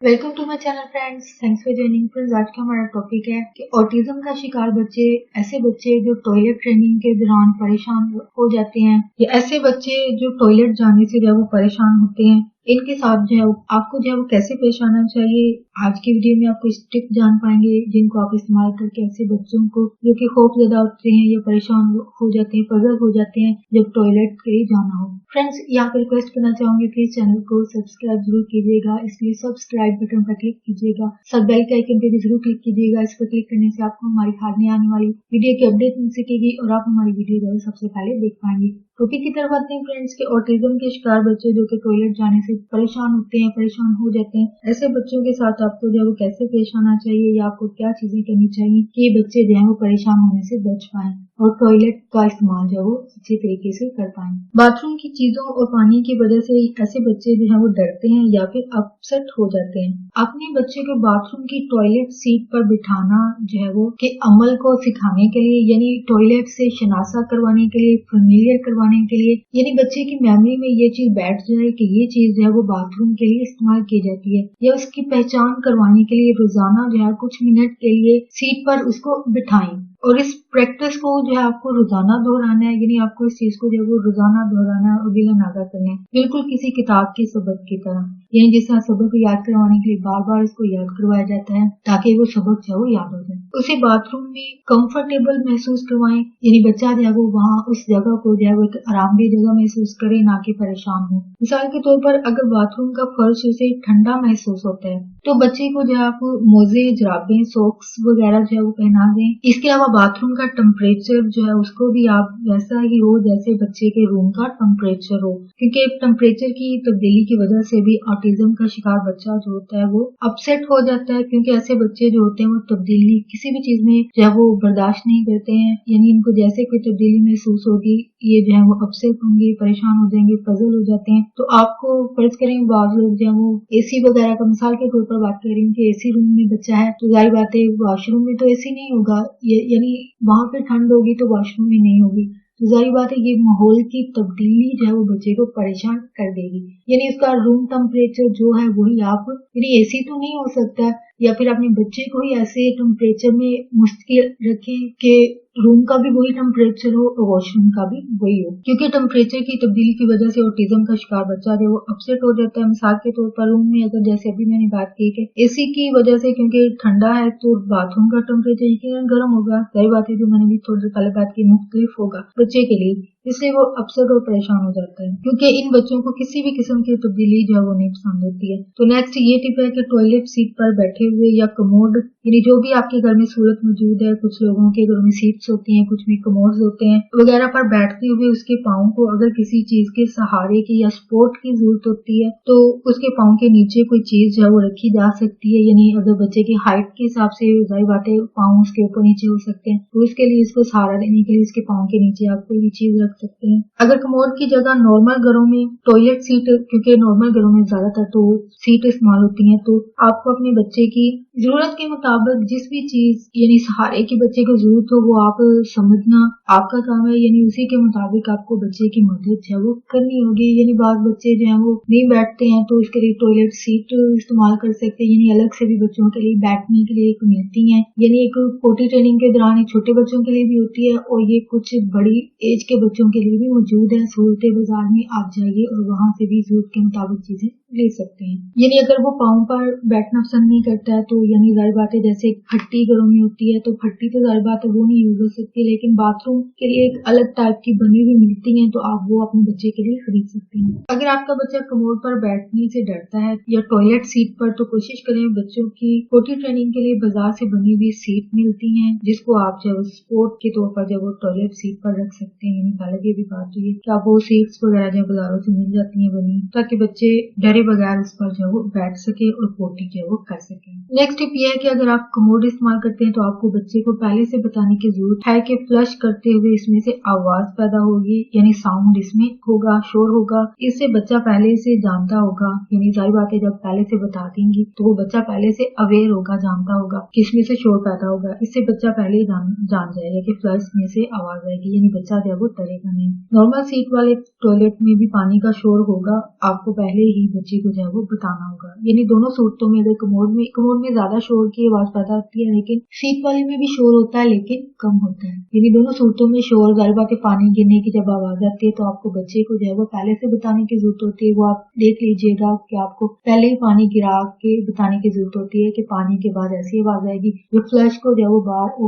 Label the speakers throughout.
Speaker 1: Welcome to my channel friends, thanks for joining. Friends, आज का हमारा टॉपिक है कि ऑटिज्म का शिकार बच्चे, ऐसे बच्चे जो टॉयलेट ट्रेनिंग के दौरान परेशान हो जाते हैं या ऐसे बच्चे जो टॉयलेट जाने से जो है वो परेशान होते हैं, इनके साथ जो है आपको जो है वो कैसे पेश आना चाहिए। आज की वीडियो में आपको टिप जान पाएंगे जिनको आप इस्तेमाल करके ऐसे बच्चों को जो कि खौफ ज्यादा होते हैं या परेशान हो जाते हैं, पजल हो जाते हैं जब टॉयलेट के लिए जाना हो। फ्रेंड्स, यहाँ पर रिक्वेस्ट करना चाहूंगी प्लीज चैनल को सब्सक्राइब जरूर कीजिएगा, इसलिए सब्सक्राइब बटन पर क्लिक कीजिएगा, सब बेल के आइकन पे भी जरूर क्लिक कीजिएगा। इस पर क्लिक करने से आपको हमारी हाल में आने वाली वीडियो की अपडेट मिल सकेगी और आप हमारी वीडियो जो है सबसे पहले देख पाएंगे। टॉपिक की तरफ आते हैं फ्रेंड्स के ऑटिज्म के शिकार बच्चे जो कि टॉयलेट जाने से परेशान होते हैं, परेशान हो जाते हैं, ऐसे बच्चों के साथ आपको जो है वो कैसे पेश आना चाहिए या आपको क्या चीजें करनी चाहिए कि ये बच्चे जो है वो परेशान होने से बच पाए और टॉयलेट का इस्तेमाल जो है वो अच्छी तरीके से कर पाए। बाथरूम की चीजों और पानी की वजह से ऐसे बच्चे जो है वो डरते हैं या फिर अपसेट हो जाते हैं। अपने बच्चे को बाथरूम की टॉयलेट सीट पर बिठाना जो है वो के अमल को सिखाने के लिए, यानी टॉयलेट से शनासा करवाने के लिए, फेमिलियर करवाने के लिए, यानी बच्चे की मेमोरी में ये चीज बैठ जाए कि ये चीज जो है वो बाथरूम के लिए इस्तेमाल की जाती है, या उसकी पहचान करवाने के लिए रोजाना जो है कुछ मिनट के लिए सीट पर उसको बिठाएं। और इस प्रैक्टिस को जो है आपको रोजाना दोहराना है, यानी आपको इस चीज को जो है वो रोजाना दोहराना है और गिला नागा करना है, बिल्कुल किसी किताब के सबक की तरह। यानी जिस तरह सबक को याद करवाने के लिए बार बार इसको याद करवाया जाता है ताकि वो सबक जो है वो याद हो जाए। उसे बाथरूम में कंफर्टेबल महसूस करवाएं, यानी बच्चा जो है वो वहाँ उस जगह को जो है वो एक आरामदेह जगह महसूस करे, ना कि परेशान हो। मिसाल के तौर पर अगर बाथरूम का फर्श उसे ठंडा महसूस होता है तो बच्चे को जो है आप मोजे, जराबें, सॉक्स वगैरह जो है वो पहना दें। इसके अलावा बाथरूम का टेम्परेचर जो है उसको भी आप वैसा ही हो जैसे बच्चे के रूम का टेम्परेचर हो, क्योंकि टेम्परेचर की तब्दीली की वजह से भी ऑटिज्म का शिकार बच्चा जो होता है वो अपसेट हो जाता है, क्योंकि ऐसे बच्चे जो होते हैं वो तब्दीली किसी भी चीज में जो है वो बर्दाश्त नहीं करते हैं। यानी इनको जैसे कोई तब्दीली महसूस होगी ये जो है वो अपसेट होंगे, परेशान हो जाएंगे, पजल हो जाते हैं। तो आपको फर्ज करें बाज लोग जो है वो एसी वगैरह का, मिसाल के तौर पर बात कर रही हूँ कि एसी रूम में बच्चा है तो जाहिर बात है वॉशरूम में तो एसी नहीं होगा, यानी वहां पे ठंड होगी तो वॉशरूम में नहीं होगी, तो जाहिर बात है ये माहौल की तब्दीली जो है वो बच्चे को परेशान कर देगी। यानी इसका रूम टेम्परेचर जो है वही आप, यानी एसी तो नहीं हो सकता, या फिर अपने बच्चे को ही ऐसे टेम्परेचर में मुश्किल रखें कि रूम का भी वही टेम्परेचर हो और वॉशरूम का भी वही हो, क्योंकि टेम्परेचर की तब्दीली की वजह से ऑटिज्म का शिकार बच्चा जो वो अपसेट हो जाता है। मिसाल के तौर पर रूम में अगर जैसे अभी मैंने बात की कि एसी की वजह से क्योंकि ठंडा है तो बाथरूम का टेम्परेचर यकीनन गर्म होगा, सही बात है, जो मैंने भी थोड़ी देर पहले बात की, मुख्तलिफ होगा बच्चे के लिए, इसलिए वो अपसेट और परेशान हो जाता है, क्योंकि इन बच्चों को किसी भी किस्म की तब्दीली जो है वो नहीं पसंद होती है। तो नेक्स्ट ये टिप है कि टॉयलेट सीट पर बैठे हुए या कमोड, यानी जो भी आपके घर में सहूलत मौजूद है, कुछ लोगों के घरों में सीट्स होती हैं, कुछ में कमोड्स होते हैं वगैरह, पर बैठते हुए उसके पाँव को अगर किसी चीज के सहारे की या सपोर्ट की जरूरत होती है तो उसके पाँव के नीचे कोई चीज जो है वो रखी जा सकती है। यानी अगर बच्चे की हाइट के हिसाब से जाहिर बात है पाँव उसके ऊपर नीचे हो सकते हैं, तो इसके लिए इसको सहारा देने के लिए उसके पाँव के नीचे आप कोई भी चीज रख सकते हैं। अगर कमोड की जगह नॉर्मल घरों में टॉयलेट सीट, क्योंकि नॉर्मल घरों में ज्यादातर तो सीट इस्तेमाल होती है, तो आपको अपने बच्चे की जरूरत के मुताबिक जिस भी चीज यानी सहारे की बच्चे को जरूरत हो वो आप समझना आपका काम है, यानी उसी के मुताबिक आपको बच्चे की मदद जो है वो करनी होगी। यानी बाद बच्चे जो है वो नहीं बैठते हैं तो उसके लिए टॉयलेट सीट इस्तेमाल कर सकते हैं, यानी अलग से भी बच्चों के लिए बैठने के लिए एक मिलती है, यानी एक पोटी ट्रेनिंग के दौरान छोटे बच्चों के लिए भी होती है और ये कुछ बड़ी एज के बच्चों के लिए भी मौजूद है। सहूलतें बाजार में आप जाइए और वहां से भी जरूरत के मुताबिक चीजें ले सकते हैं। यानी अगर वो पाँव पर बैठना पसंद नहीं करता है तो यानी जाहिर बात है जैसे फट्टी घरों में होती है तो फट्टी तो जाहिर बात है वो नहीं यूज हो सकती, लेकिन बाथरूम के लिए एक अलग टाइप की बनी हुई मिलती है तो आप वो अपने बच्चे के लिए खरीद सकते हैं। अगर आपका बच्चा कमोड पर बैठने से डरता है या टॉयलेट सीट पर, तो कोशिश करें बच्चों की पोटी ट्रेनिंग के लिए बाजार से बनी हुई सीट मिलती है जिसको आप जो स्पोर्ट के तौर पर जब वो टॉयलेट सीट पर रख सकते हैं। यानी पहले की भी बात हुई कि आप वो सीट्स वगैरह जो बाजारों से मिल जाती है बनी, ताकि बच्चे डरे बगैर उस पर जो वो बैठ सके और पोटी जो वो कर सके। नेक्स्ट टिप ये है कि अगर आप कमोड इस्तेमाल करते हैं तो आपको बच्चे को पहले से बताने की जरूरत है कि फ्लश करते हुए इसमें से आवाज पैदा होगी, यानी साउंड इसमें होगा, शोर होगा, इससे बच्चा पहले से जानता होगा। यानी जाहिर बात है जब पहले से बता देंगी तो वो बच्चा पहले से अवेयर होगा, जानता होगा कि इसमें से शोर पैदा होगा, इससे बच्चा पहले ही जान जाएगा कि फ्लश में से आवाज आएगी, यानी बच्चा जो वो डरेगा नहीं। नॉर्मल सीट वाले टॉयलेट में भी पानी का शोर होगा, आपको पहले ही बच्चे को जो है वो बताना होगा। यानी दोनों सूरतों में, अगर कमोड में ज्यादा शोर की आवाज पैदा होती है, लेकिन सीट वाले में भी शोर होता है लेकिन कम होता है। यानी दोनों सूरतों में शोर, जाहिर बात है पानी गिरने की जब आवाज आती है तो आपको बच्चे को जो है वो पहले से बताने की जरूरत होती है। वो आप देख लीजिएगा कि आपको पहले ही पानी गिरा के बताने की जरूरत होती है कि पानी के बाद ऐसी आवाज आएगी। जो फ्लश को जो है वो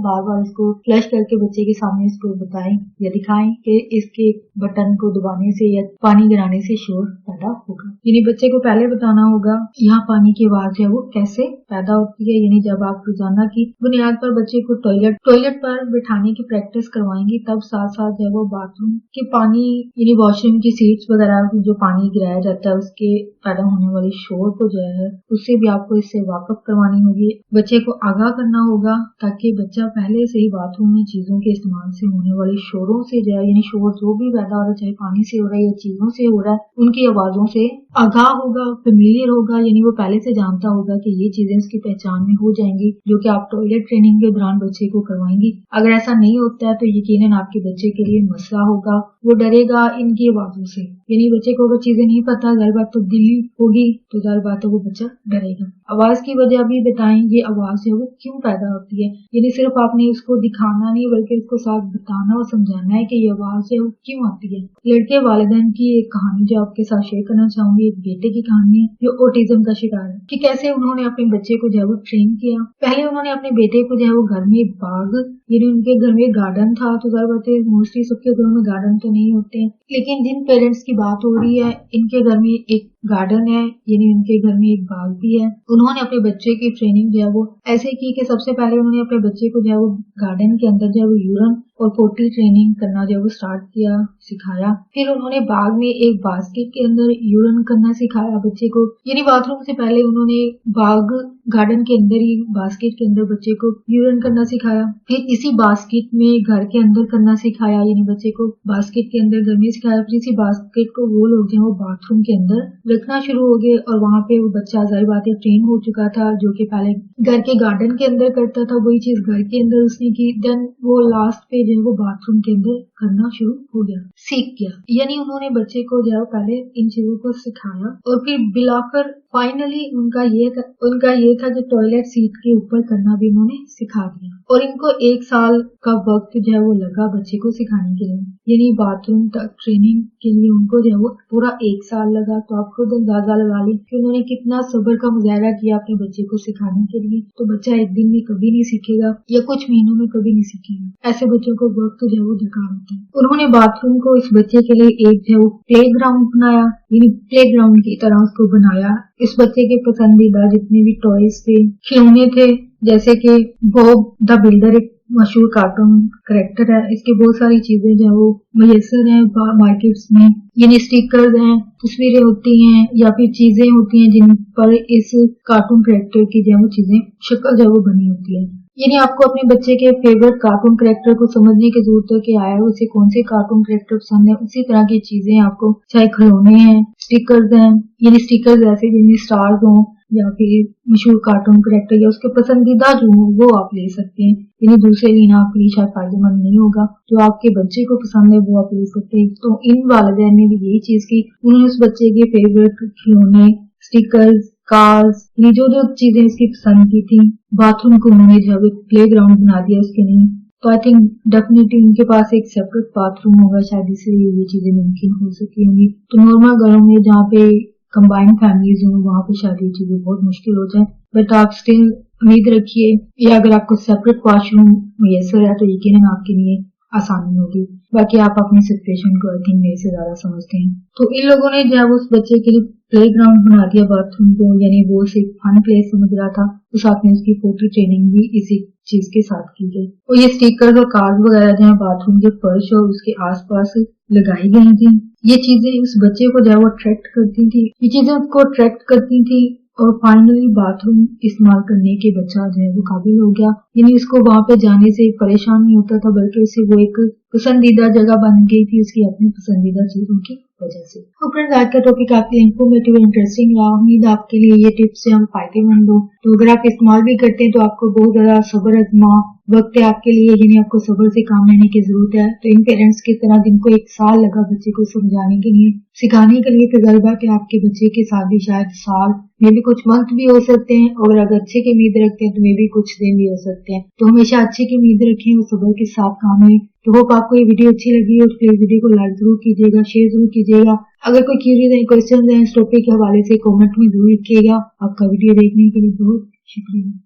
Speaker 1: बार बार इसको फ्लश करके बच्चे के सामने इसको बताएं या दिखाएं कि इसके बटन को दबाने से या पानी गिराने से शोर पैदा होगा। यानी बच्चे को पहले बताना होगा यहाँ पानी की आवाज है वो कैसे पैदा होती है। यानी जब आप रोजाना की बुनियाद पर बच्चे को टॉयलेट पर बिठाने की प्रैक्टिस करवाएंगी, तब साथ साथ जब वो बाथरूम के पानी यानी वॉशरूम की सीट्स वगैरह जो पानी गिराया जाता है उसके पैदा होने वाले शोर को जो है उससे भी आपको इससे वाकफ करवानी होगी। बच्चे को आगाह करना होगा ताकि बच्चा पहले से ही बाथरूम में चीजों के इस्तेमाल से होने वाले शोरों से जो है, यानी शोर जो भी पैदा हो रहा है, चाहे पानी से हो रहा है या चीजों से हो रहा है, उनकी आवाजों से आगाह होगा, फेमिलियर होगा। यानी वो पहले से जानता होगा कि ये चीजें उसकी पहचान में हो जाएंगी, जो कि आप टॉयलेट ट्रेनिंग के दौरान बच्चे को करवाएंगी। अगर ऐसा नहीं होता है तो यकीनन आपके बच्चे के लिए मसला होगा, वो डरेगा इनकी आवाजों से। यानी बच्चे को अगर चीजें नहीं पता, जाहिर बात तब्दीली होगी तो जाहिर बात है वो बच्चा डरेगा। आवाज की वजह भी बताएं, ये आवाज है वो क्यों पैदा होती है। यानी सिर्फ आपने उसको दिखाना नहीं बल्कि उसको साथ बताना और समझाना है कि ये आवाज है वो क्यों आती है। लड़के वालिदैन की एक कहानी जो आपके साथ शेयर करना चाहूंगी, एक बेटे की कहानी है जो ऑटिज्म का शिकार है, कि कैसे उन्होंने अपने बच्चे को जो है वो ट्रेन किया। पहले उन्होंने अपने बेटे को जो है वो घर में बाग, यानी उनके घर में गार्डन था, तो जाहिर बात है मोस्टली सबके घरों में गार्डन तो नहीं होते हैं, लेकिन जिन पेरेंट्स की बात हो रही है इनके घर में एक गार्डन है, यानी उनके घर में एक बाग भी है। उन्होंने अपने बच्चे की ट्रेनिंग जो है वो ऐसे की कि सबसे पहले उन्होंने अपने बच्चे को जो है वो गार्डन के अंदर जो है वो यूरन और पोटी ट्रेनिंग करना जो है वो स्टार्ट किया, सिखाया। फिर उन्होंने बाग में एक बास्केट के अंदर यूरन करना सिखाया बच्चे को, यानी बाथरूम से पहले उन्होंने बाग गार्डन के अंदर ही बास्केट के अंदर बच्चे को यूरन करना सिखाया। फिर इसी बास्केट में घर के अंदर करना सिखाया, यानी बच्चे को बास्केट के अंदर घर में सिखाया। फिर इसी बास्केट को वो लोग जो है वो बाथरूम के अंदर रखना शुरू हो गए और वहाँ पे वो बच्चा जाहिर बात है ट्रेन हो चुका था, जो कि पहले घर के गार्डन के अंदर करता था, वही चीज घर के अंदर उसने की। देन वो लास्ट पे जो है वो बाथरूम के अंदर करना शुरू हो गया, सीख गया। यानी उन्होंने बच्चे को जो है पहले इन चीजों को सिखाया और फिर बिलाकर फाइनली उनका ये था कि टॉयलेट सीट के ऊपर करना भी उन्होंने सिखा दिया। और इनको 1 साल का वक्त जो है वो लगा बच्चे को सिखाने के लिए, यानी बाथरूम तक ट्रेनिंग के लिए उनको जो है वो पूरा 1 साल लगा। तो आप खुद अंदाजा लगा ली कि उन्होंने कितना सब्र का मुजाहरा किया अपने बच्चे को सिखाने के लिए। तो बच्चा एक दिन में कभी नहीं सीखेगा या कुछ महीनों में कभी नहीं सीखेगा, ऐसे बच्चों को वक्त जो है वो दरकार होता है। उन्होंने बाथरूम को इस बच्चे के लिए एक जो है वो प्ले ग्राउंड बनाया, यानी प्ले ग्राउंड की तरह उसको बनाया। इस बच्चे के पसंदीदा जितने भी टॉयज थे, खिलौने थे, जैसे कि बॉब द बिल्डर एक मशहूर कार्टून कैरेक्टर है, इसकी बहुत सारी चीजें जो है वो मुयस्सर हैं मार्केट्स में, यानी स्टिकर्स हैं, तस्वीरें होती हैं या फिर चीजें होती हैं जिन पर इस कार्टून कैरेक्टर की जो है वो चीजें शक्ल जो है वो बनी होती है। यानी आपको अपने बच्चे के फेवरेट कार्टून कैरेक्टर को समझने की जरूरत है कि आया उसे कौन से कार्टून कैरेक्टर पसंद है। उसी तरह की चीजें आपको, चाहे खिलौने हैं, स्टिकर्स हैं, यानी स्टिकर्स ऐसे जिनमें स्टार्स हों या फिर मशहूर कार्टून कैरेक्टर या उसके पसंदीदा जो हो वो आप ले सकते हैं। यानी दूसरे लेना आपके लिए शायद फायदेमंद नहीं होगा, जो आपके बच्चे को पसंद है वो आप ले सकते हैं। तो इन वालिदैन ने भी यही चीज की, उन्होंने उस बच्चे के फेवरेट खिलौने, स्टिकर्स, कार्स, ये जो चीजें उसकी पसंद की थी, बाथरूम को उन्होंने जब प्ले ग्राउंड बना दिया उसके लिए। तो आई थिंक डेफिनेटली उनके पास एक सेपरेट बाथरूम होगा, शायद इसलिए ये चीजें मुमकिन हो सकी होंगी। तो नॉर्मल घरों में जहाँ पे कंबाइंड फैमिलीज हों वहाँ पे शायद ये चीजें बहुत मुश्किल हो जाए, बट आप स्टिल उम्मीद रखिए या अगर आपको सेपरेट वॉशरूम मुयस्सर है तो यकीनन आपके लिए आसानी होगी। बाकी आप अपनी सिचुएशन को आई थिंक मेरे से ज्यादा समझते हैं। तो इन लोगों ने जब उस बच्चे के लिए प्ले ग्राउंड बना दिया बाथरूम को, यानी वो सिर्फ फन प्लेस समझ रहा था, तो साथ में उसकी फोटो ट्रेनिंग भी इसी चीज के साथ की गई। और ये स्टिकर्स और कार्ड वगैरह जहाँ बाथरूम के फर्श और उसके आसपास लगाई गई थी, ये चीजें उस बच्चे को जो है वो अट्रैक्ट करती थी, ये चीजें उसको अट्रैक्ट करती थी। और फाइनली बाथरूम इस्तेमाल करने के बच्चा जो है वो काबिल हो गया, यानी उसको वहां पे जाने से परेशान नहीं होता था, बल्कि उसे वो एक पसंदीदा जगह बन गई थी उसकी अपनी पसंदीदा चीजों की वजह से। तो फ्रेंड्स, आज का टॉपिक आपके इंफॉर्मेटिव इंटरेस्टिंग रहा, उम्मीद आपके लिए ये टिप्स से हम फायदेमंद हो। तो अगर आप इस्तेमाल भी करते हैं तो आपको बहुत ज्यादा सब्र आजमा वक्त है आपके लिए, यानी आपको सब्र से काम लेने की जरूरत है। तो इन पेरेंट्स की तरह जिनको 1 साल लगा बच्चे को समझाने के लिए, सिखाने के लिए, तजर्बा के आपके बच्चे के साथ भी शायद साल में भी कुछ मंथ भी हो सकते हैं, और अगर अच्छे की उम्मीद रखते हैं तो में भी कुछ दिन भी हो सकते हैं। तो हमेशा अच्छे की उम्मीद रखें और सब्र के साथ काम लें। तो होप आपको ये वीडियो अच्छी लगी और प्लीज वीडियो को लाइक जरूर कीजिएगा, शेयर जरूर कीजिएगा। अगर कोई क्यूरीज है, क्वेश्चन है इस टॉपिक के हवाले से कमेंट में जरूर लिखिएगा। आपका वीडियो देखने के लिए बहुत शुक्रिया।